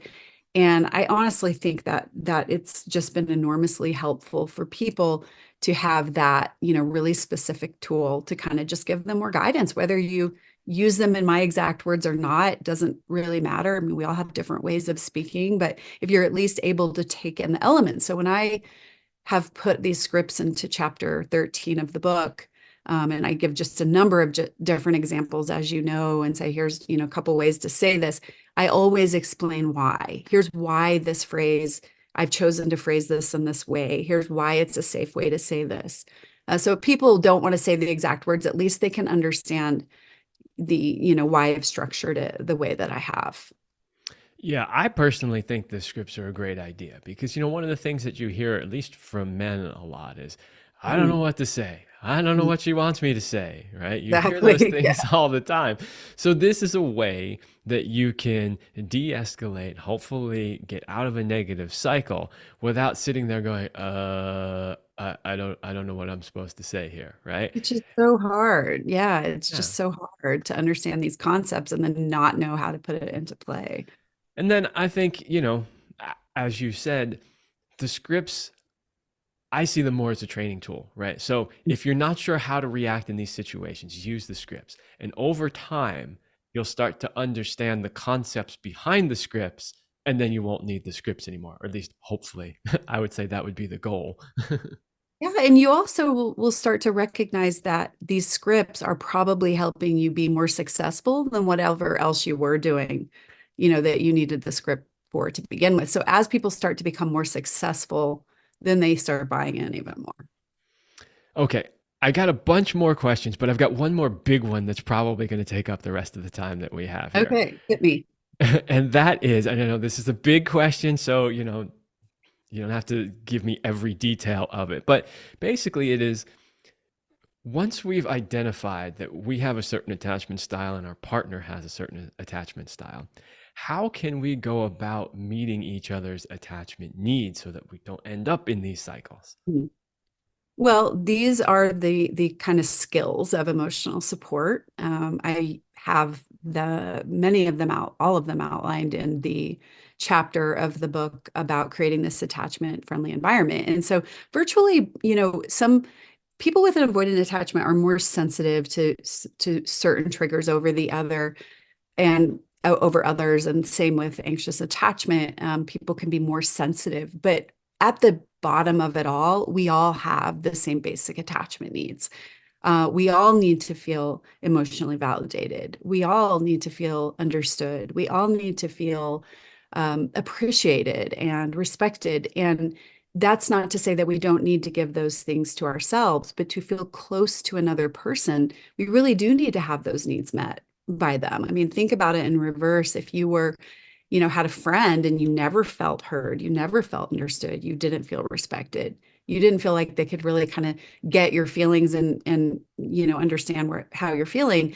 S2: And I honestly think that it's just been enormously helpful for people to have that, really specific tool to kind of just give them more guidance. Whether you use them in my exact words or not doesn't really matter. I mean, we all have different ways of speaking, but if you're at least able to take in the elements. So when I have put these scripts into chapter 13 of the book, and I give just a number of different examples, as you know, and say, here's, a couple ways to say this. I always explain why. Here's why this phrase, I've chosen to phrase this in this way. Here's why it's a safe way to say this. So if people don't want to say the exact words, at least they can understand why I've structured it the way that I have.
S1: Yeah, I personally think the scripts are a great idea because, one of the things that you hear, at least from men a lot, is, I don't know
S2: Mm,
S1: what to say. I don't know what she wants me to say, right? You hear those
S2: exactly.
S1: things all the time. So this is a way that you can de-escalate, hopefully get out of a negative cycle without sitting there going, I don't know what I'm supposed to say here, right?
S2: It's just so hard. Yeah, it's
S1: Yeah.
S2: just so hard to understand these concepts and then not know how to put it into play.
S1: And then I think, as you said, the scripts, I see them more as a training tool, right? So if you're not sure how to react in these situations, use the scripts. And over time, you'll start to understand the concepts behind the scripts, and then you won't need the scripts anymore, or at least hopefully. I would say that would be the goal.
S2: Yeah, and you also will start to recognize that these scripts are probably helping you be more successful than whatever else you were doing, that you needed the script for to begin with. So as people start to become more successful, then they start buying in even more.
S1: Okay. I got a bunch more questions, but I've got one more big one that's probably going to take up the rest of the time that we have here.
S2: Okay, hit me.
S1: And that is, I know this is a big question, so you don't have to give me every detail of it, but basically it is, once we've identified that we have a certain attachment style and our partner has a certain attachment style, how can we go about meeting each other's attachment needs so that we don't end up in these cycles?
S2: Well, these are the kind of skills of emotional support. I have the many of them out, all of them outlined in the chapter of the book about creating this attachment friendly environment. And so virtually, some people with an avoidant attachment are more sensitive to certain triggers over the other and over others, and same with anxious attachment. People can be more sensitive, but at the bottom of it all, we all have the same basic attachment needs. We all need to feel emotionally validated. We all need to feel understood. We all need to feel appreciated and respected. And that's not to say that we don't need to give those things to ourselves, but to feel close to another person, we really do need to have those needs met by them. I mean, think about it in reverse. If you were, had a friend and you never felt heard, you never felt understood, you didn't feel respected, you didn't feel like they could really kind of get your feelings and understand how you're feeling,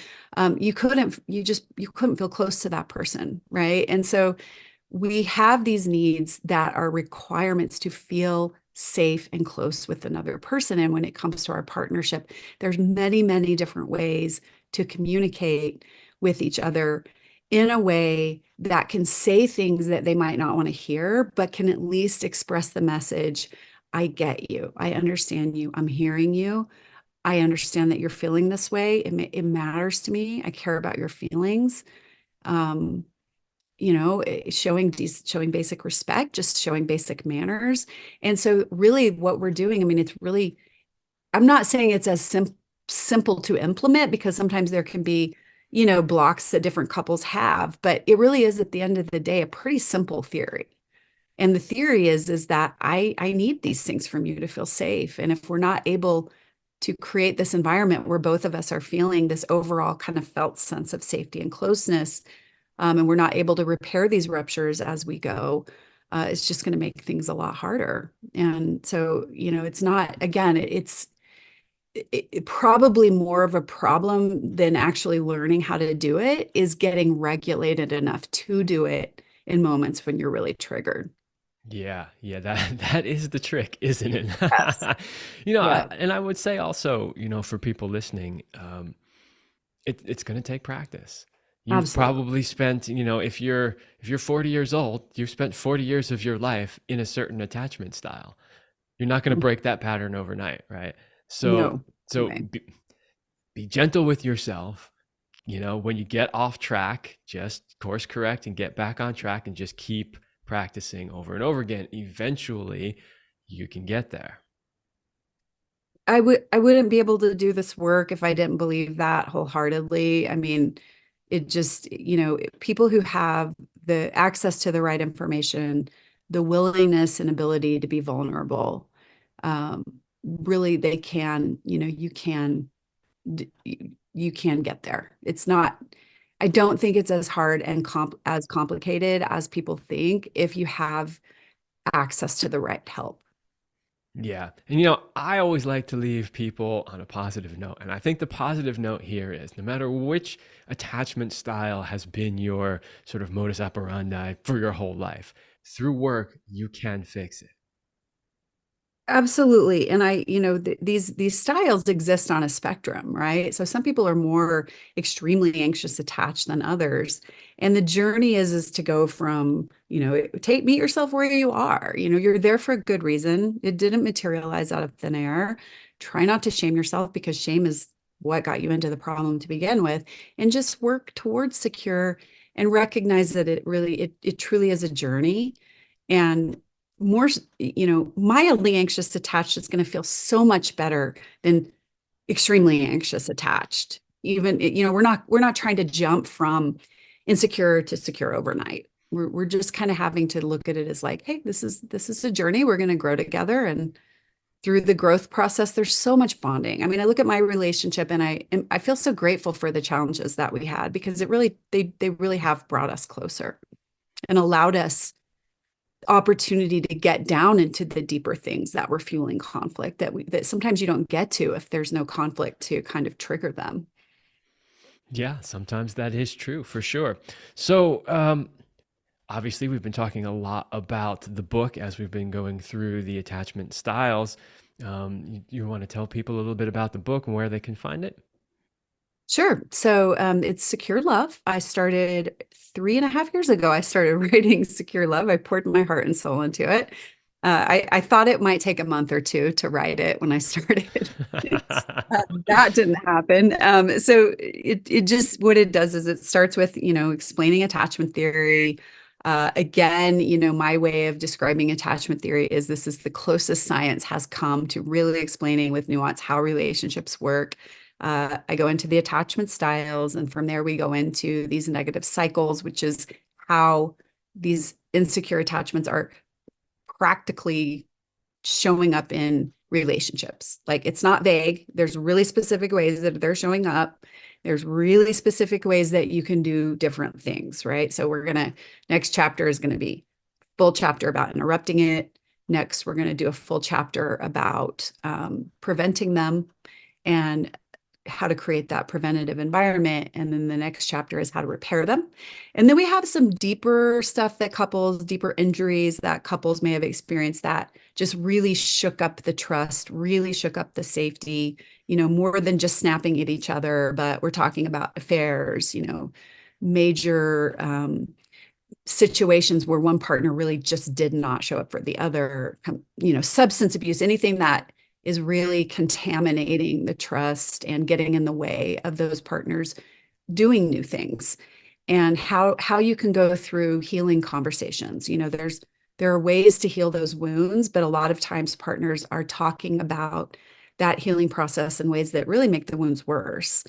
S2: you couldn't feel close to that person, right? And so we have these needs that are requirements to feel safe and close with another person. And when it comes to our partnership, there's many, many different ways to communicate with each other in a way that can say things that they might not want to hear, but can at least express the message: I get you. I understand you. I'm hearing you. I understand that you're feeling this way. It matters to me. I care about your feelings. Um, showing basic respect, just showing basic manners. And so really what we're doing, I mean, it's really, I'm not saying it's as simple to implement, because sometimes there can be, blocks that different couples have, but it really is at the end of the day a pretty simple theory. And the theory is that I need these things from you to feel safe. And if we're not able to create this environment where both of us are feeling this overall kind of felt sense of safety and closeness, and we're not able to repair these ruptures as we go, it's just going to make things a lot harder. And so, it's not, again, it's probably more of a problem than actually learning how to do it is getting regulated enough to do it in moments when you're really triggered.
S1: Yeah, yeah, that that is the trick, isn't it?
S2: Yes. Yeah,
S1: And I would say also, for people listening, it's going to take practice. You've
S2: absolutely.
S1: probably spent, if you're 40 years old, you've spent 40 years of your life in a certain attachment style. You're not going to break that pattern overnight, right? So,
S2: No
S1: so
S2: way.
S1: be gentle with yourself. When you get off track, just course correct and get back on track and just keep practicing over and over again. Eventually, you can get there.
S2: I wouldn't be able to do this work if I didn't believe that wholeheartedly. I mean, it just, people who have the access to the right information, the willingness and ability to be vulnerable, um, really they can, you can get there. It's not, I don't think it's as hard and as complicated as people think if you have access to the right help.
S1: Yeah. And I always like to leave people on a positive note. And I think the positive note here is, no matter which attachment style has been your sort of modus operandi for your whole life, through work, you can fix it.
S2: Absolutely. And these styles exist on a spectrum, right? So some people are more extremely anxious attached than others. And the journey is to go from, meet yourself where you are. You're there for a good reason. It didn't materialize out of thin air. Try not to shame yourself, because shame is what got you into the problem to begin with, and just work towards secure and recognize that it truly is a journey. And more, mildly anxious attached is going to feel so much better than extremely anxious attached. Even, we're not trying to jump from insecure to secure overnight. We're just kind of having to look at it as like, hey, this is a journey. We're going to grow together, and through the growth process, there's so much bonding. I mean, I look at my relationship and I feel so grateful for the challenges that we had because they really have brought us closer and allowed us opportunity to get down into the deeper things that were fueling conflict that sometimes you don't get to if there's no conflict to kind of trigger them.
S1: Yeah, sometimes that is true for sure. So, obviously, we've been talking a lot about the book as we've been going through the attachment styles. You want to tell people a little bit about the book and where they can find it?
S2: Sure. So it's Secure Love. I started 3.5 years ago. I started writing Secure Love. I poured my heart and soul into it. I thought it might take a month or two to write it when I started. That didn't happen. So it just what it does is it starts with, explaining attachment theory. Again, my way of describing attachment theory is this is the closest science has come to really explaining with nuance how relationships work. I go into the attachment styles, and from there we go into these negative cycles, which is how these insecure attachments are practically showing up in relationships. Like it's not vague. There's really specific ways that they're showing up. There's really specific ways that you can do different things, right? So next chapter is going to be full chapter about interrupting it. Next, we're going to do a full chapter about preventing them and how to create that preventative environment. And then the next chapter is how to repair them. And then we have some deeper stuff deeper injuries that couples may have experienced that just really shook up the trust, really shook up the safety, more than just snapping at each other, but we're talking about affairs, major situations where one partner really just did not show up for the other, substance abuse, anything that is really contaminating the trust and getting in the way of those partners doing new things, and how you can go through healing conversations. There are ways to heal those wounds, but a lot of times partners are talking about that healing process in ways that really make the wounds worse.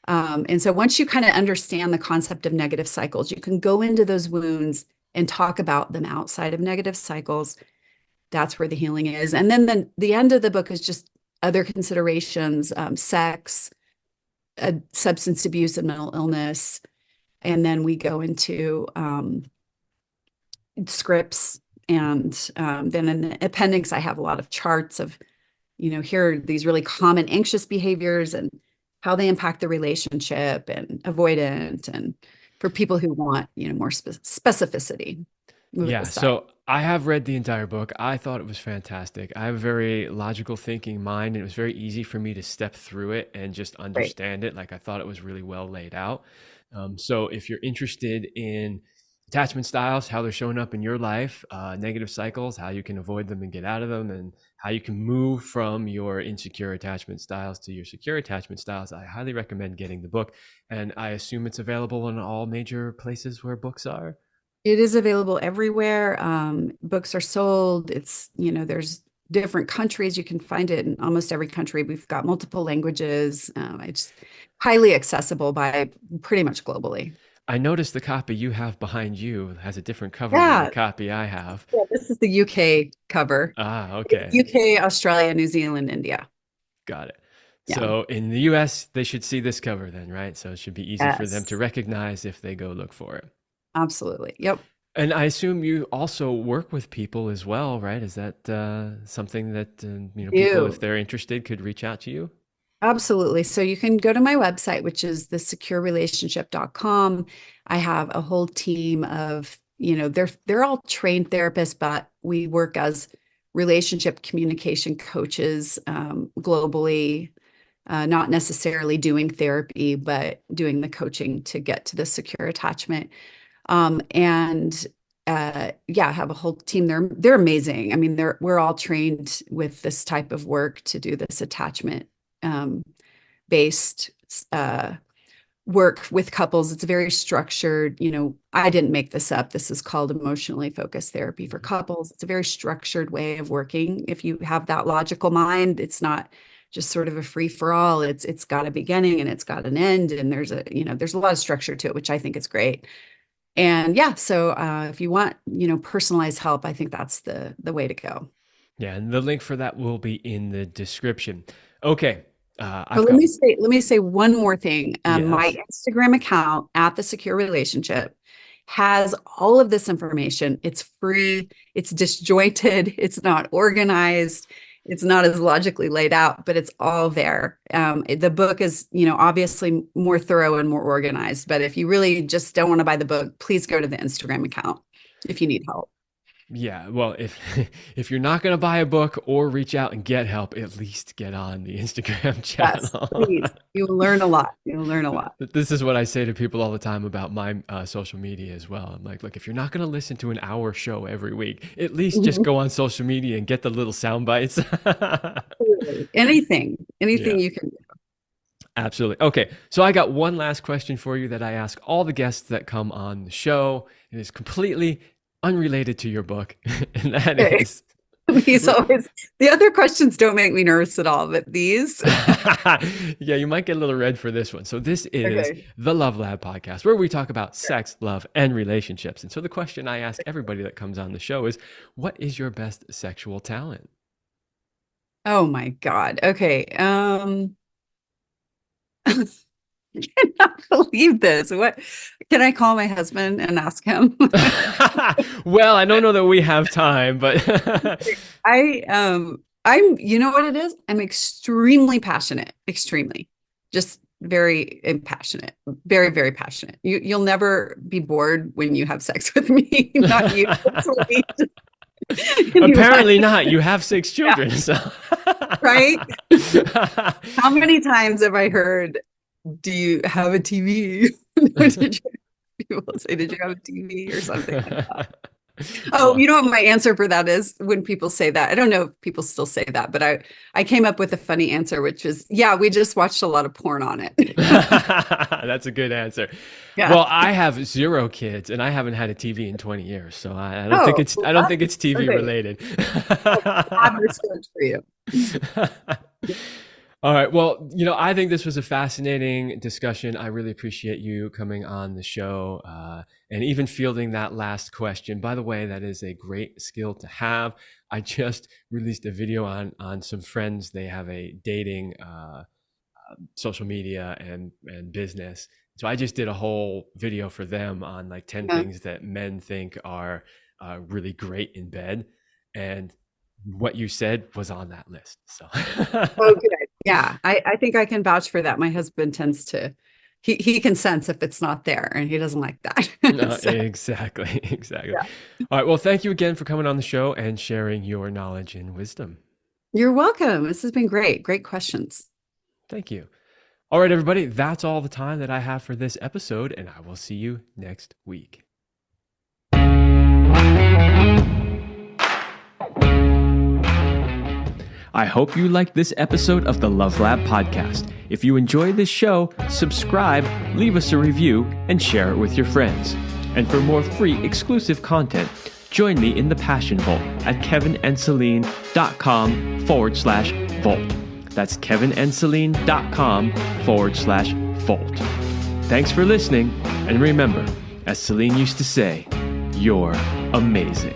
S2: And so once you kind of understand the concept of negative cycles, you can go into those wounds and talk about them outside of negative cycles. That's where the healing is. And then the end of the book is just other considerations, sex, substance abuse and mental illness. And then we go into scripts. And then in the appendix, I have a lot of charts of, here are these really common anxious behaviors and how they impact the relationship and avoidant, and for people who want, more specificity with the
S1: Yeah,
S2: style.
S1: so I have read the entire book. I thought it was fantastic. I have a very logical thinking mind, and it was very easy for me to step through it and just
S2: Right.
S1: understand it. Like I thought it was really well laid out. So if you're interested in attachment styles, how they're showing up in your life, negative cycles, how you can avoid them and get out of them, and how you can move from your insecure attachment styles to your secure attachment styles, I highly recommend getting the book. And I assume it's available in all major places where books are.
S2: It is available everywhere. Books are sold. There's different countries. You can find it in almost every country. We've got multiple languages. It's highly accessible by pretty much globally.
S1: I noticed the copy you have behind you has a different cover than the
S2: Yeah.
S1: copy I have.
S2: Yeah, this is the UK cover.
S1: Ah,
S2: It's
S1: okay.
S2: UK, Australia, New Zealand, India.
S1: Got it.
S2: Yeah.
S1: So in the US, they should see this cover then, right? So it should be easy for them to
S2: Yes.
S1: recognize if they go look for it.
S2: Absolutely. Yep.
S1: And I assume you also work with people as well, right? Is that something that people, if
S2: You.
S1: they're interested, could reach out to you?
S2: Absolutely. So you can go to my website, which is thesecurerelationship.com. I have a whole team of, they're all trained therapists, but we work as relationship communication coaches globally, not necessarily doing therapy, but doing the coaching to get to the secure attachment. And yeah, I have a whole team. They're amazing. I mean, we're all trained with this type of work to do this attachment um, based work with couples. It's very structured. I didn't make this up. This is called emotionally focused therapy for
S1: Mhm.
S2: couples. It's a very structured way of working. If you have that logical mind, it's not just sort of a free for all. It's got a beginning and it's got an end, and there's a lot of structure to it, which I think is great. And yeah, so if you want, personalized help, I think that's the way to go.
S1: Yeah, and the link for that will be in the description. Okay.
S2: But let me say one more thing. My
S1: Yes.
S2: Instagram account at The Secure Relationship has all of this information. It's free. It's disjointed. It's not organized. It's not as logically laid out, but it's all there. The book is, obviously more thorough and more organized. But if you really just don't want to buy the book, please go to the Instagram account if you need help.
S1: Yeah, well, if if you're not going to buy a book or reach out and get help, at least get on the Instagram
S2: Yes,
S1: channel.
S2: please. You'll learn a lot. You'll learn a lot.
S1: This is what I say to people all the time about my social media as well. I'm like, look, if you're not going to listen to an hour show every week, at least just go on social media and get the little sound bites.
S2: Absolutely. Anything
S1: Yeah.
S2: you can do.
S1: Absolutely. Okay, so I got one last question for you that I ask all the guests that come on the show. It is completely unrelated to your book, and that
S2: Okay.
S1: is
S2: The other questions don't make me nervous at all, but these.
S1: Yeah, you might get a little red for this one. So this is
S2: Okay.
S1: the Love Lab podcast, where we talk about sex, love, and relationships. And so the question I ask everybody that comes on the show is, what is your best sexual talent?
S2: Oh my God. Okay. I cannot believe this. What can I call my husband and ask him?
S1: Well, I don't know that we have time, but
S2: I'm, you know what it is? I'm extremely passionate, extremely, just very passionate, very, very passionate. You'll never be bored when you have sex with me. Not you.
S1: apparently not. You have 6 children,
S2: Yeah.
S1: so
S2: Right? How many times have I heard, do you have a TV? People say, did you have a TV or something like that? Oh,
S1: Well,
S2: you know what my answer for that is when people say that? I don't know if people still say that, but I came up with a funny answer, which is, yeah, we just watched a lot of porn on it.
S1: that's a good answer.
S2: Yeah.
S1: Well, I have 0 kids and I haven't had a TV in 20 years, so I don't think
S2: Oh,
S1: I don't think it's TV
S2: okay.
S1: related.
S2: Understood for you.
S1: All right. Well, I think this was a fascinating discussion. I really appreciate you coming on the show and even fielding that last question. By the way, that is a great skill to have. I just released a video on some friends. They have a dating social media and business. So I just did a whole video for them on like 10
S2: Yeah.
S1: things that men think are really great in bed. And what you said was on that list. So
S2: Oh, good. Yeah, I think I can vouch for that. My husband tends to, he can sense if it's not there, and he doesn't like that.
S1: No,
S2: So,
S1: exactly.
S2: yeah.
S1: All right. Well, thank you again for coming on the show and sharing your knowledge and wisdom.
S2: You're welcome. This has been great. Great questions.
S1: Thank you. All right, everybody. That's all the time that I have for this episode, and I will see you next week. I hope you liked this episode of the Love Lab podcast. If you enjoyed this show, subscribe, leave us a review, and share it with your friends. And for more free exclusive content, join me in the Passion Vault at kevinandceline.com/vault. That's kevinandceline.com/vault. Thanks for listening, and remember, as Celine used to say, you're amazing.